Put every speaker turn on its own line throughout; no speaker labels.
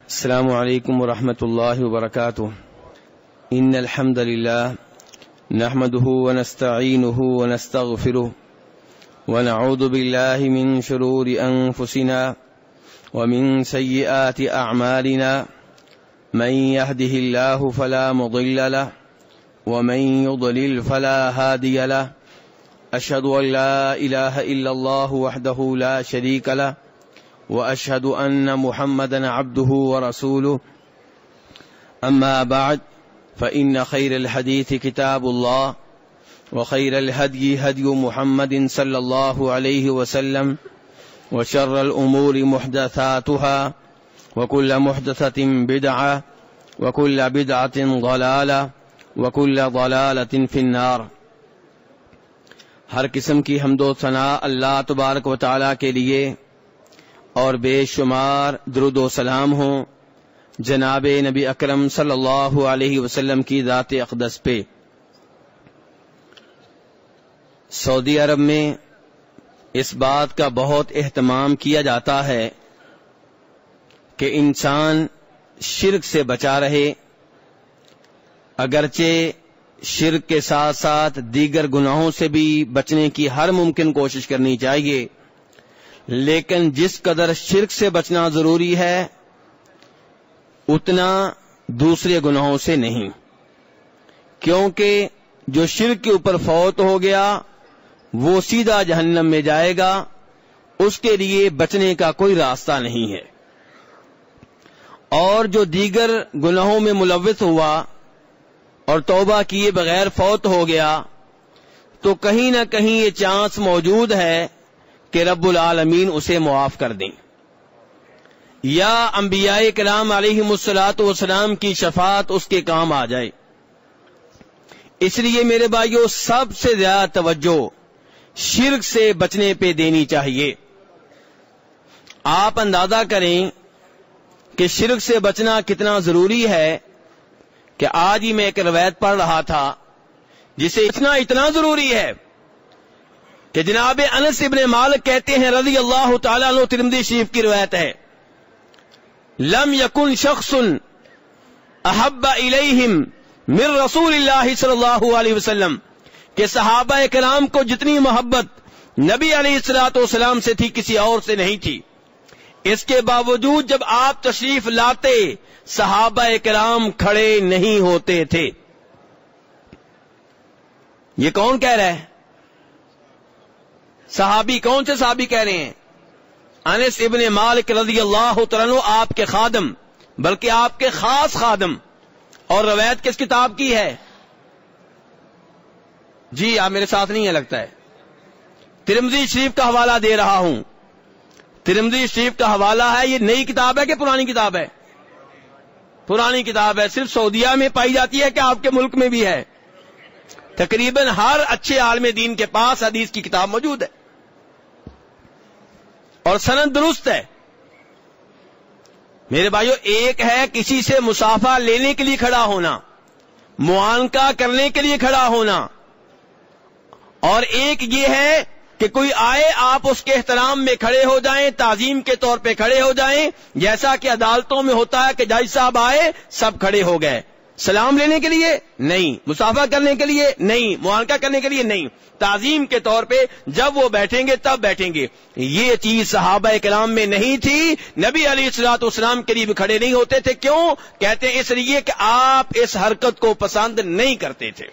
السلام علیکم ورحمۃ اللہ وبرکاتہ. ان الحمد للہ نحمده ونستعینه ونستغفره ونعوذ باللہ من شرور انفسنا ومن سیئات اعمالنا من يهده الله فلا مضل له ومن يضلل فلا هادي له. اشهد ان لا اله الا الله وحده لا شريك له وأشهد أن محمدا عبده ورسوله. أما بعد فإن خير الحديث كتاب الله وخير الهدي هدي محمد صلى الله عليه وسلم وشر الأمور محدثاتها وكل محدثة بدعة وكل بدعة ضلالة وكل ضلالة في النار. ہر قسم کی حمد و ثنا اللہ تبارک و تعالی کے لیے اور بے شمار درود و سلام ہوں جناب نبی اکرم صلی اللہ علیہ وسلم کی ذات اقدس پہ. سعودی عرب میں اس بات کا بہت اہتمام کیا جاتا ہے کہ انسان شرک سے بچا رہے، اگرچہ شرک کے ساتھ ساتھ دیگر گناہوں سے بھی بچنے کی ہر ممکن کوشش کرنی چاہیے، لیکن جس قدر شرک سے بچنا ضروری ہے اتنا دوسرے گناہوں سے نہیں، کیونکہ جو شرک کے اوپر فوت ہو گیا وہ سیدھا جہنم میں جائے گا، اس کے لیے بچنے کا کوئی راستہ نہیں ہے. اور جو دیگر گناہوں میں ملوث ہوا اور توبہ کیے بغیر فوت ہو گیا تو کہیں نہ کہیں یہ چانس موجود ہے کہ رب العالمین اسے معاف کر دیں، یا انبیاء کرام علیہم الصلوۃ والسلام کی شفاعت اس کے کام آ جائے. اس لیے میرے بھائیوں سب سے زیادہ توجہ شرک سے بچنے پہ دینی چاہیے. آپ اندازہ کریں کہ شرک سے بچنا کتنا ضروری ہے کہ آج ہی میں ایک روایت پڑھ رہا تھا جسے اتنا ضروری ہے کہ جناب انس ابن مالک کہتے ہیں رضی اللہ تعالیٰ عنہ، ترمذی شریف کی روایت ہے، لم یکن شخص احب الیہم من رسول اللہ صلی اللہ علیہ وسلم، کہ صحابہ کرام کو جتنی محبت نبی علیہ الصلوۃ والسلام سے تھی کسی اور سے نہیں تھی. اس کے باوجود جب آپ تشریف لاتے صحابہ کرام کھڑے نہیں ہوتے تھے. یہ کون کہہ رہا ہے؟ صحابی. کون سے صحابی کہہ رہے ہیں؟ انس ابن مالک رضی اللہ تعالیٰ عنہ، آپ کے خادم، بلکہ آپ کے خاص خادم. اور روایت کس کتاب کی ہے؟ جی آپ میرے ساتھ نہیں ہے لگتا ہے. ترمذی شریف کا حوالہ دے رہا ہوں. ترمذی شریف کا حوالہ ہے. یہ نئی کتاب ہے کہ پرانی کتاب ہے؟ پرانی کتاب ہے. صرف سعودیہ میں پائی جاتی ہے کہ آپ کے ملک میں بھی ہے؟ تقریباً ہر اچھے عالم دین کے پاس حدیث کی کتاب موجود ہے اور سند درست ہے. میرے بھائیو، ایک ہے کسی سے مسافہ لینے کے لیے کھڑا ہونا، معانقہ کرنے کے لیے کھڑا ہونا، اور ایک یہ ہے کہ کوئی آئے آپ اس کے احترام میں کھڑے ہو جائیں، تعظیم کے طور پہ کھڑے ہو جائیں، جیسا کہ عدالتوں میں ہوتا ہے کہ جج صاحب آئے سب کھڑے ہو گئے. سلام لینے کے لیے نہیں، مسافہ کرنے کے لیے نہیں، معانقہ کرنے کے لیے نہیں، تعظیم کے طور پہ جب وہ بیٹھیں گے تب بیٹھیں گے. یہ چیز صحابہ کرام میں نہیں تھی. نبی علیہ الصلوۃ والسلام کے لیے کھڑے نہیں ہوتے تھے. کیوں؟ کہتے ہیں اس لیے کہ آپ اس حرکت کو پسند نہیں کرتے تھے.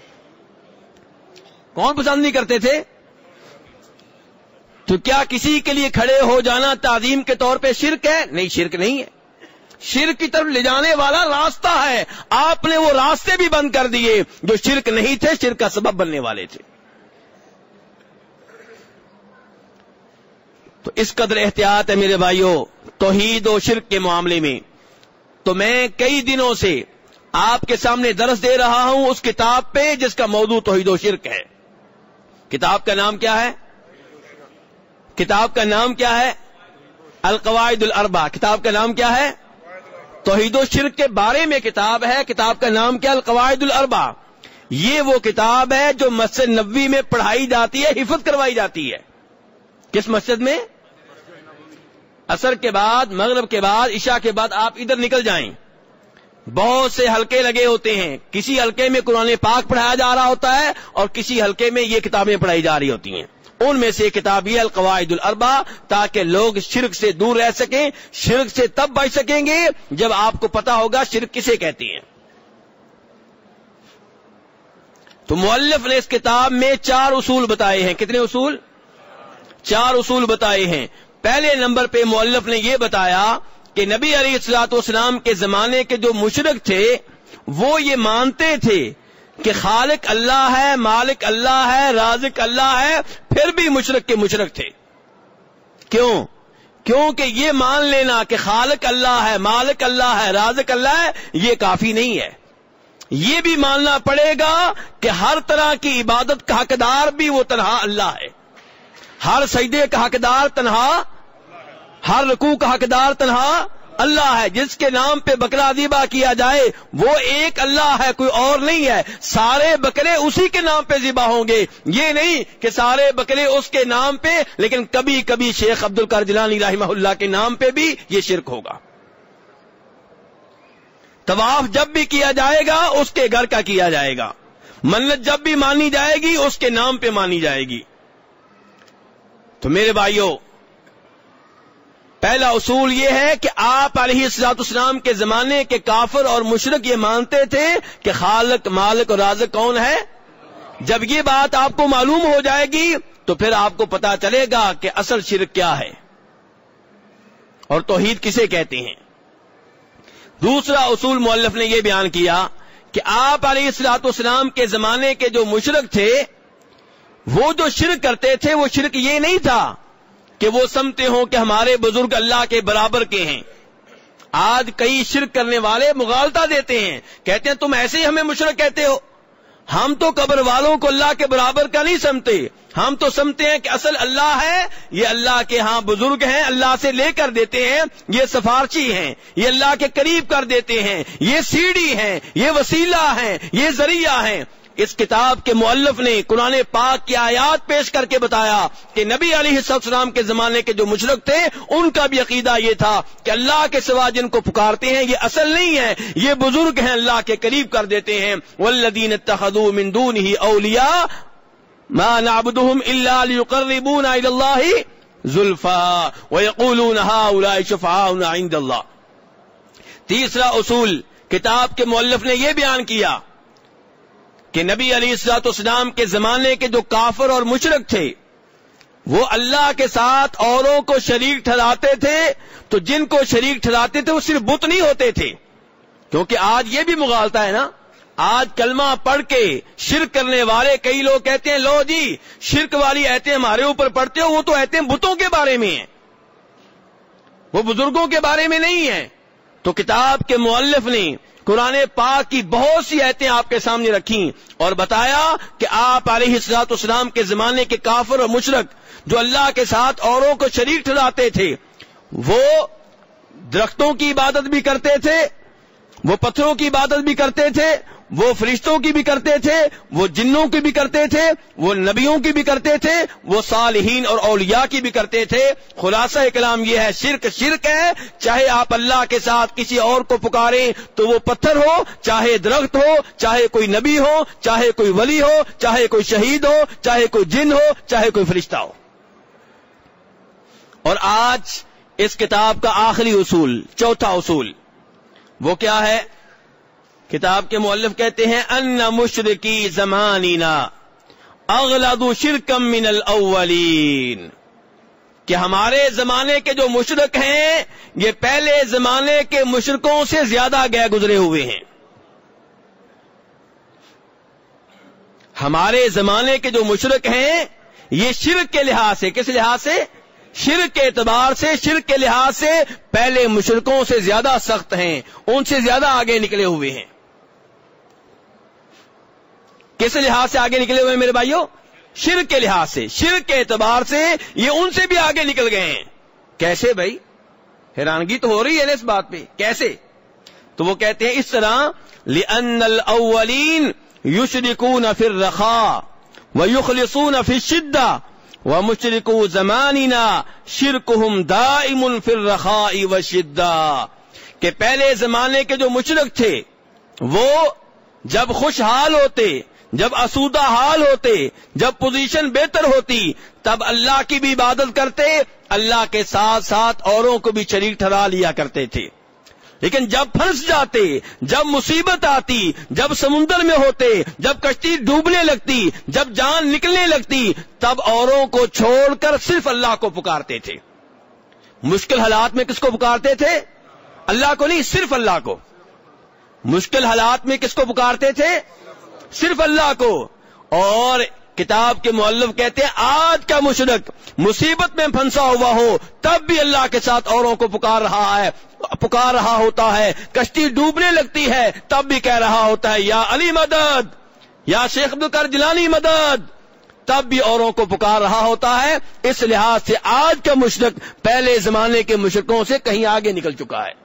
کون پسند نہیں کرتے تھے؟ تو کیا کسی کے لیے کھڑے ہو جانا تعظیم کے طور پہ شرک ہے؟ نہیں، شرک نہیں ہے. شرک کی طرف لے جانے والا راستہ ہے. آپ نے وہ راستے بھی بند کر دیے جو شرک نہیں تھے، شرک کا سبب بننے والے تھے. تو اس قدر احتیاط ہے میرے بھائیوں توحید و شرک کے معاملے میں. تو میں کئی دنوں سے آپ کے سامنے درس دے رہا ہوں اس کتاب پہ جس کا موضوع توحید و شرک ہے. کتاب کا نام کیا ہے؟ کتاب کا نام کیا ہے؟ القواعد الاربع. کتاب کا نام کیا ہے؟ توحید و شرک کے بارے میں کتاب ہے. کتاب کا نام کیا؟ القواعد الاربع. یہ وہ کتاب ہے جو مسجد نبوی میں پڑھائی جاتی ہے، حفظ کروائی جاتی ہے. کس مسجد میں؟ عصر کے بعد، مغرب کے بعد، عشاء کے بعد آپ ادھر نکل جائیں، بہت سے حلقے لگے ہوتے ہیں. کسی حلقے میں قرآن پاک پڑھایا جا رہا ہوتا ہے اور کسی حلقے میں یہ کتابیں پڑھائی جا رہی ہوتی ہیں. ان میں سے کتاب یہ القواعد الاربع، تاکہ لوگ شرک سے دور رہ سکیں. شرک سے تب بچ سکیں گے جب آپ کو پتا ہوگا شرک کسے کہتے ہیں. تو مؤلف نے اس کتاب میں 4 اصول بتائے ہیں. کتنے اصول؟ 4 اصول بتائے ہیں. پہلے نمبر پہ مؤلف نے یہ بتایا کہ نبی علیہ الصلوۃ والسلام کے زمانے کے جو مشرک تھے وہ یہ مانتے تھے کہ خالق اللہ ہے، مالک اللہ ہے، رازق اللہ ہے، پھر بھی مشرک کے مشرک تھے. کیوں؟ کیونکہ یہ مان لینا کہ خالق اللہ ہے، مالک اللہ ہے، رازق اللہ ہے، یہ کافی نہیں ہے. یہ بھی ماننا پڑے گا کہ ہر طرح کی عبادت کا حقدار بھی وہ تنہا اللہ ہے. ہر سجدے کا حقدار تنہا، ہر رکوع کا حقدار تنہا اللہ ہے. جس کے نام پہ بکرا ذبح کیا جائے وہ ایک اللہ ہے، کوئی اور نہیں ہے. سارے بکرے اسی کے نام پہ ذبح ہوں گے. یہ نہیں کہ سارے بکرے اس کے نام پہ، لیکن کبھی کبھی شیخ عبد القادر جیلانی رحمہ اللہ کے نام پہ بھی یہ شرک ہوگا. طواف جب بھی کیا جائے گا اس کے گھر کا کیا جائے گا. منت جب بھی مانی جائے گی اس کے نام پہ مانی جائے گی. تو میرے بھائیوں، پہلا اصول یہ ہے کہ آپ علیہ الصلوۃ والسلام کے زمانے کے کافر اور مشرک یہ مانتے تھے کہ خالق، مالک اور رازق کون ہے. جب یہ بات آپ کو معلوم ہو جائے گی تو پھر آپ کو پتا چلے گا کہ اصل شرک کیا ہے اور توحید کسے کہتے ہیں. دوسرا اصول مؤلف نے یہ بیان کیا کہ آپ علیہ الصلوۃ والسلام کے زمانے کے جو مشرک تھے وہ جو شرک کرتے تھے وہ شرک یہ نہیں تھا کہ وہ سمجھتے ہوں کہ ہمارے بزرگ اللہ کے برابر کے ہیں. آج کئی شرک کرنے والے مغالطہ دیتے ہیں، کہتے ہیں تم ایسے ہی ہمیں مشرک کہتے ہو. ہم تو قبر والوں کو اللہ کے برابر کا نہیں سمجھتے. ہم تو سمجھتے ہیں کہ اصل اللہ ہے، یہ اللہ کے ہاں بزرگ ہیں، اللہ سے لے کر دیتے ہیں، یہ سفارشی ہیں، یہ اللہ کے قریب کر دیتے ہیں، یہ سیڑھی ہیں، یہ وسیلہ ہیں، یہ ذریعہ ہیں. اس کتاب کے مؤلف نے قرآن پاک کی آیات پیش کر کے بتایا کہ نبی علیہ السلام کے زمانے کے جو مشرک تھے ان کا بھی عقیدہ یہ تھا کہ اللہ کے سوا جن کو پکارتے ہیں یہ اصل نہیں ہے، یہ بزرگ ہیں، اللہ کے قریب کر دیتے ہیں. والذین اتخذوا من دونه اولیاء ما نعبدهم الا ليقربونا الى الله زلفى ويقولون هؤلاء شفعاؤنا عند الله. تیسرا اصول کتاب کے مؤلف نے یہ بیان کیا کہ نبی علیہ الصلوۃ والسلام کے زمانے کے جو کافر اور مشرک تھے وہ اللہ کے ساتھ اوروں کو شریک ٹھہراتے تھے. تو جن کو شریک ٹھہراتے تھے وہ صرف بت نہیں ہوتے تھے، کیونکہ آج یہ بھی مغالطہ ہے نا. آج کلمہ پڑھ کے شرک کرنے والے کئی لوگ کہتے ہیں لو جی شرک والی ایتیں ہمارے اوپر پڑھتے ہو، وہ تو ایتیں بتوں کے بارے میں ہیں، وہ بزرگوں کے بارے میں نہیں ہیں. تو کتاب کے مؤلف نے قرآن پاک کی بہت سی آیتیں آپ کے سامنے رکھیں اور بتایا کہ آپ علیہ الصلوۃ والسلام کے زمانے کے کافر اور مشرک جو اللہ کے ساتھ اوروں کو شریک ٹھہراتے تھے وہ درختوں کی عبادت بھی کرتے تھے، وہ پتھروں کی عبادت بھی کرتے تھے، وہ فرشتوں کی بھی کرتے تھے، وہ جنوں کی بھی کرتے تھے، وہ نبیوں کی بھی کرتے تھے، وہ صالحین اور اولیاء کی بھی کرتے تھے. خلاصہ کلام یہ ہے شرک شرک ہے. چاہے آپ اللہ کے ساتھ کسی اور کو پکاریں تو وہ پتھر ہو، چاہے درخت ہو، چاہے کوئی نبی ہو، چاہے کوئی ولی ہو، چاہے کوئی شہید ہو، چاہے کوئی جن ہو، چاہے کوئی فرشتہ ہو. اور آج اس کتاب کا آخری اصول، چوتھا اصول وہ کیا ہے؟ کتاب کے مؤلف کہتے ہیں ان مشرکی زماننا اغلظ شرکا من الاولین، کہ ہمارے زمانے کے جو مشرک ہیں یہ پہلے زمانے کے مشرکوں سے زیادہ گئے گزرے ہوئے ہیں. ہمارے زمانے کے جو مشرک ہیں یہ شرک کے لحاظ سے، کس لحاظ سے؟ شرک کے اعتبار سے، شرک کے لحاظ سے پہلے مشرکوں سے زیادہ سخت ہیں، ان سے زیادہ آگے نکلے ہوئے ہیں. کس لحاظ سے آگے نکلے ہوئے میرے بھائیوں؟ شرک کے لحاظ سے، شرک کے اعتبار سے یہ ان سے بھی آگے نکل گئے ہیں. کیسے بھائی؟ حیرانگی تو ہو رہی ہے نا اس بات پہ، کیسے؟ تو وہ کہتے ہیں اس طرح لأن الأولین یشرکون فی الرخاء ویخلصون فی الشدہ ومشرکو زماننا شرکہم دائم فی الرخاء والشدہ، کہ پہلے زمانے کے جو مشرک تھے وہ جب خوشحال ہوتے، جب اسودہ حال ہوتے، جب پوزیشن بہتر ہوتی، تب اللہ کی بھی عبادت کرتے، اللہ کے ساتھ ساتھ اوروں کو بھی شریک ٹھہرا لیا کرتے تھے۔ لیکن جب پھنس جاتے، جب مصیبت آتی، جب سمندر میں ہوتے، جب کشتی ڈوبنے لگتی، جب جان نکلنے لگتی، تب اوروں کو چھوڑ کر صرف اللہ کو پکارتے تھے۔ مشکل حالات میں کس کو پکارتے تھے؟ اللہ کو نہیں، صرف اللہ کو۔ مشکل حالات میں کس کو پکارتے تھے؟ صرف اللہ کو۔ اور کتاب کے مؤلف کہتے ہیں آج کا مشرک مصیبت میں پھنسا ہوا ہو تب بھی اللہ کے ساتھ اوروں کو پکار رہا ہوتا ہے، کشتی ڈوبنے لگتی ہے تب بھی کہہ رہا ہوتا ہے یا علی مدد، یا شیخ عبد القادر جیلانی مدد، تب بھی اوروں کو پکار رہا ہوتا ہے۔ اس لحاظ سے آج کا مشرک پہلے زمانے کے مشرکوں سے کہیں آگے نکل چکا ہے۔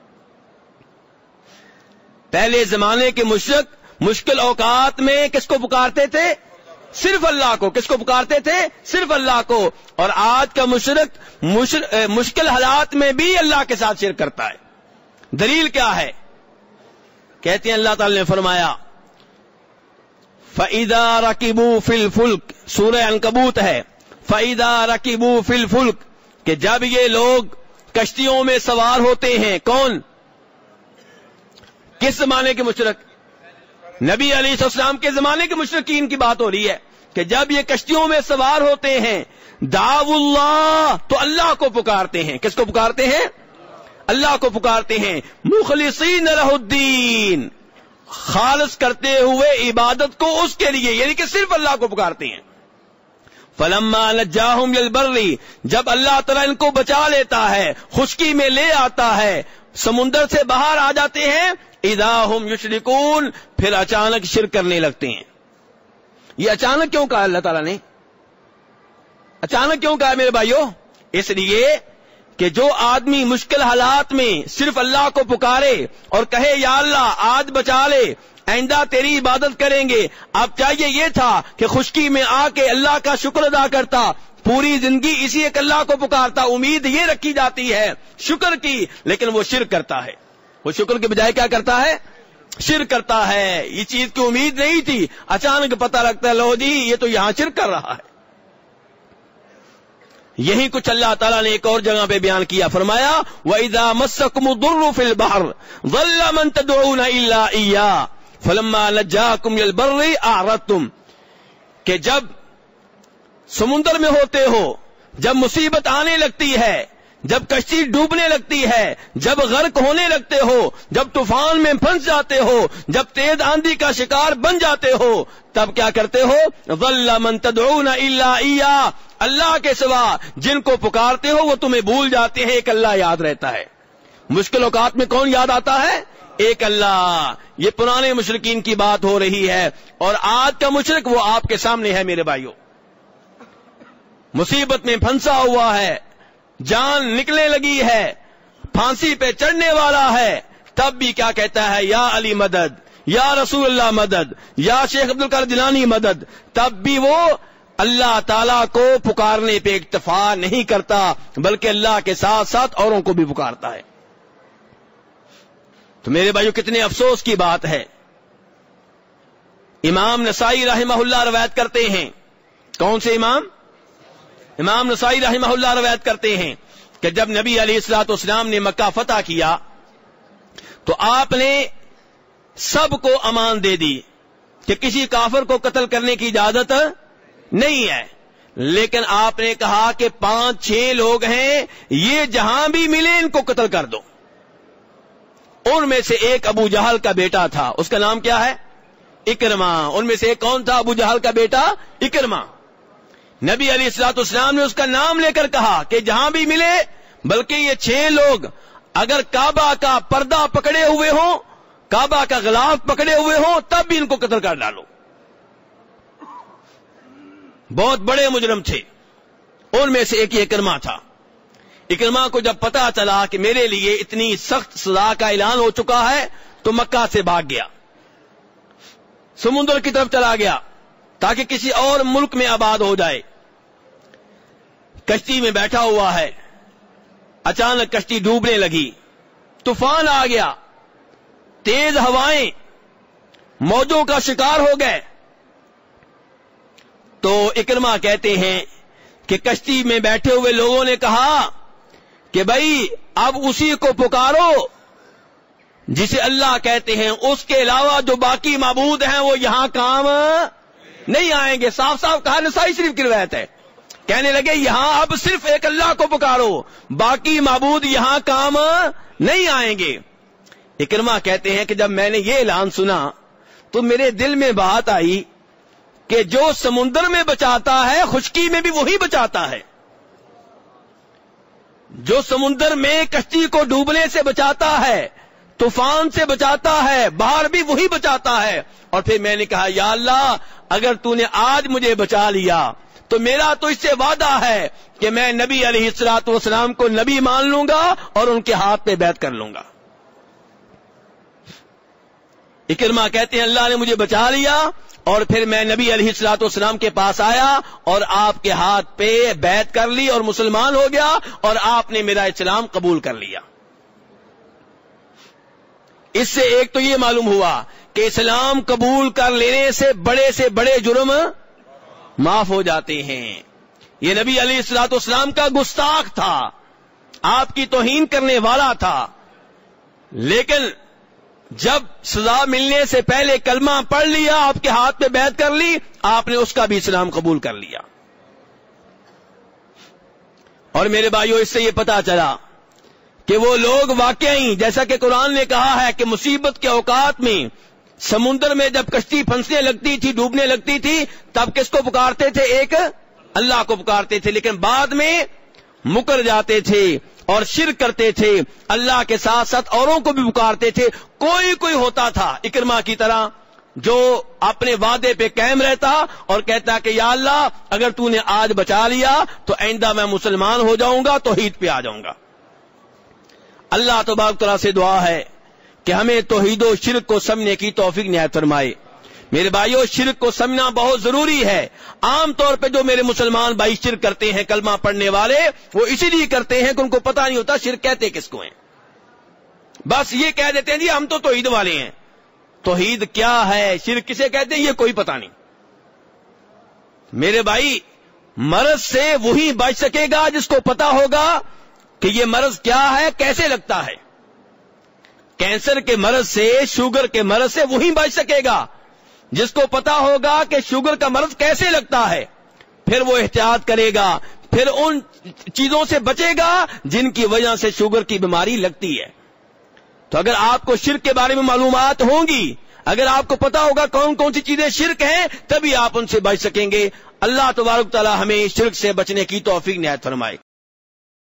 پہلے زمانے کے مشرک مشکل اوقات میں کس کو پکارتے تھے؟ صرف اللہ کو۔ کس کو پکارتے تھے؟ صرف اللہ کو۔ اور آج کا مشرک مشکل حالات میں بھی اللہ کے ساتھ شرک کرتا ہے۔ دلیل کیا ہے؟ کہتے ہیں اللہ تعالی نے فرمایا فَإِذَا رَكِبُوا فِي الْفُلْكِ، سورہ عنکبوت ہے، فَإِذَا رَكِبُوا فِي الْفُلْكِ، کہ جب یہ لوگ کشتیوں میں سوار ہوتے ہیں۔ کون؟ کس زمانے کے مشرک؟ نبی علیہ السلام کے زمانے کے مشرکین کی بات ہو رہی ہے کہ جب یہ کشتیوں میں سوار ہوتے ہیں دعوا اللہ، تو اللہ کو پکارتے ہیں۔ کس کو پکارتے ہیں؟ اللہ کو پکارتے ہیں۔ مخلصین لہ الدین، خالص کرتے ہوئے عبادت کو اس کے لیے، یعنی کہ صرف اللہ کو پکارتے ہیں۔ فلما نجاہم الی البر، جب اللہ تعالیٰ ان کو بچا لیتا ہے، خشکی میں لے آتا ہے، سمندر سے باہر آ جاتے ہیں، اذا ہم یشرکون، پھر اچانک شرک کرنے لگتے ہیں۔ یہ اچانک کیوں کہا اللہ تعالیٰ نے؟ اچانک کیوں کہا میرے بھائیوں؟ اس لیے کہ جو آدمی مشکل حالات میں صرف اللہ کو پکارے اور کہے یا اللہ آج بچا لے، آئندہ تیری عبادت کریں گے، اب چاہیے یہ تھا کہ خشکی میں آ کے اللہ کا شکر ادا کرتا، پوری زندگی اسی ایک اللہ کو پکارتا، امید یہ رکھی جاتی ہے شکر کی، لیکن وہ شرک کرتا ہے۔ وہ شکر کے بجائے کیا کرتا ہے؟ شرک کرتا ہے۔ یہ چیز کی امید نہیں تھی، اچانک پتہ لگتا ہے لو جی یہ تو یہاں شرک کر رہا ہے۔ یہی کچھ اللہ تعالیٰ نے ایک اور جگہ پہ بیان کیا، فرمایا وَإِذَا مَسَّكُمُ الضُّرُّ فِي الْبَحْرِ ضَلَّ مَن تَدْعُونَ إِلَّا إِيَّاهُ فَلَمَّا نَجَّاكُمْ إِلَى الْبَرِّ أَعْرَضْتُمْ، کہ جب سمندر میں ہوتے ہو، جب مصیبت آنے لگتی ہے، جب کشتی ڈوبنے لگتی ہے، جب غرق ہونے لگتے ہو، جب طوفان میں پھنس جاتے ہو، جب تیز آندھی کا شکار بن جاتے ہو، تب کیا کرتے ہو؟ ظل من تدعون الا اياه، اللہ کے سوا جن کو پکارتے ہو وہ تمہیں بھول جاتے ہیں، ایک اللہ یاد رہتا ہے۔ مشکل اوقات میں کون یاد آتا ہے؟ ایک اللہ۔ یہ پرانے مشرکین کی بات ہو رہی ہے، اور آج کا مشرک وہ آپ کے سامنے ہے میرے بھائیوں۔ مصیبت میں پھنسا ہوا ہے، جان نکلنے لگی ہے، پھانسی پہ چڑھنے والا ہے، تب بھی کیا کہتا ہے؟ یا علی مدد، یا رسول اللہ مدد، یا شیخ عبد القادر جیلانی مدد۔ تب بھی وہ اللہ تعالیٰ کو پکارنے پہ اکتفا نہیں کرتا، بلکہ اللہ کے ساتھ ساتھ اوروں کو بھی پکارتا ہے۔ تو میرے بھائیو کتنے افسوس کی بات ہے۔ امام نسائی رحمہ اللہ روایت کرتے ہیں، کون سے امام؟ امام نسائی رحمہ اللہ روایت کرتے ہیں کہ جب نبی علیہ الصلوۃ والسلام نے مکہ فتح کیا تو آپ نے سب کو امان دے دی کہ کسی کافر کو قتل کرنے کی اجازت نہیں ہے، لیکن آپ نے کہا کہ 5-6 لوگ ہیں، یہ جہاں بھی ملے ان کو قتل کر دو۔ ان میں سے ایک ابو جہل کا بیٹا تھا، اس کا نام کیا ہے؟ اکرمہ۔ ان میں سے ایک کون تھا؟ ابو جہل کا بیٹا اکرمہ۔ نبی علیہ الصلوۃ والسلام نے اس کا نام لے کر کہا کہ جہاں بھی ملے، بلکہ یہ 6 لوگ اگر کعبہ کا پردہ پکڑے ہوئے ہوں، کعبہ کا غلاف پکڑے ہوئے ہوں، تب بھی ان کو قتل کر ڈالو۔ بہت بڑے مجرم تھے، ان میں سے ایک یہ اکرمہ تھا۔ اکرمہ کو جب پتا چلا کہ میرے لیے اتنی سخت سزا کا اعلان ہو چکا ہے تو مکہ سے بھاگ گیا، سمندر کی طرف چلا گیا تاکہ کسی اور ملک میں آباد ہو جائے۔ کشتی میں بیٹھا ہوا ہے، اچانک کشتی ڈوبنے لگی، طوفان آ گیا، تیز ہوائیں، موجوں کا شکار ہو گئے۔ تو اکرمہ کہتے ہیں کہ کشتی میں بیٹھے ہوئے لوگوں نے کہا کہ بھائی اب اسی کو پکارو جسے اللہ کہتے ہیں، اس کے علاوہ جو باقی معبود ہیں وہ یہاں کام نہیں آئیں گے۔ صاف صاف کہا، نسائی شریف کی روایت ہے، کہنے لگے یہاں اب صرف ایک اللہ کو پکارو، باقی معبود یہاں کام نہیں آئیں گے۔ اکرمہ کہتے ہیں کہ جب میں نے یہ اعلان سنا تو میرے دل میں بات آئی کہ جو سمندر میں بچاتا ہے خشکی میں بھی وہی بچاتا ہے، جو سمندر میں کشتی کو ڈوبنے سے بچاتا ہے، طوفان سے بچاتا ہے، باہر بھی وہی بچاتا ہے۔ اور پھر میں نے کہا یا اللہ اگر تو نے آج مجھے بچا لیا تو میرا تو اس سے وعدہ ہے کہ میں نبی علیہ الصلوۃ والسلام کو نبی مان لوں گا اور ان کے ہاتھ پہ بیعت کر لوں گا۔ اکرمہ کہتے ہیں اللہ نے مجھے بچا لیا اور پھر میں نبی علیہ الصلوۃ والسلام کے پاس آیا اور آپ کے ہاتھ پہ بیعت کر لی اور مسلمان ہو گیا اور آپ نے میرا اسلام قبول کر لیا۔ اس سے ایک تو یہ معلوم ہوا کہ اسلام قبول کر لینے سے بڑے جرم معاف ہو جاتے ہیں۔ یہ نبی علیہ الصلوۃ والسلام کا گستاخ تھا، آپ کی توہین کرنے والا تھا، لیکن جب سزا ملنے سے پہلے کلمہ پڑھ لیا، آپ کے ہاتھ پہ بیعت کر لی، آپ نے اس کا بھی اسلام قبول کر لیا۔ اور میرے بھائیوں اس سے یہ پتا چلا کہ وہ لوگ واقعی جیسا کہ قرآن نے کہا ہے کہ مصیبت کے اوقات میں سمندر میں جب کشتی پھنسنے لگتی تھی، ڈوبنے لگتی تھی، تب کس کو پکارتے تھے؟ ایک اللہ کو پکارتے تھے، لیکن بعد میں مکر جاتے تھے اور شرک کرتے تھے، اللہ کے ساتھ ساتھ اوروں کو بھی پکارتے تھے۔ کوئی ہوتا تھا اکرمہ کی طرح جو اپنے وعدے پہ قائم رہتا اور کہتا کہ یا اللہ اگر تو نے آج بچا لیا تو آئندہ میں مسلمان ہو جاؤں گا، توحید پہ آ جاؤں گا۔ اللہ تبارک تعالیٰ سے دعا ہے کہ ہمیں توحید و شرک کو سمجھنے کی توفیق عنایت فرمائے۔ میرے بھائیوں شرک کو سمجھنا بہت ضروری ہے۔ عام طور پہ جو میرے مسلمان بھائی شرک کرتے ہیں، کلمہ پڑھنے والے، وہ اسی لیے کرتے ہیں کہ ان کو پتہ نہیں ہوتا شرک کہتے کس کو ہیں۔ بس یہ کہہ دیتے ہیں جی ہم تو توحید والے ہیں۔ توحید کیا ہے، شرک کسے کہتے ہیں، یہ کوئی پتہ نہیں۔ میرے بھائی مرض سے وہی بچ سکے گا جس کو پتہ ہوگا کہ یہ مرض کیا ہے، کیسے لگتا ہے۔ کینسر کے مرض سے، شوگر کے مرض سے وہی بچ سکے گا جس کو پتا ہوگا کہ شوگر کا مرض کیسے لگتا ہے، پھر وہ احتیاط کرے گا، پھر ان چیزوں سے بچے گا جن کی وجہ سے شوگر کی بیماری لگتی ہے۔ تو اگر آپ کو شرک کے بارے میں معلومات ہوں گی، اگر آپ کو پتا ہوگا کون کون سی چیزیں شرک ہیں، تبھی آپ ان سے بچ سکیں گے۔ اللہ تبارک تعالی ہمیں شرک سے بچنے کی توفیق عنایت فرمائے۔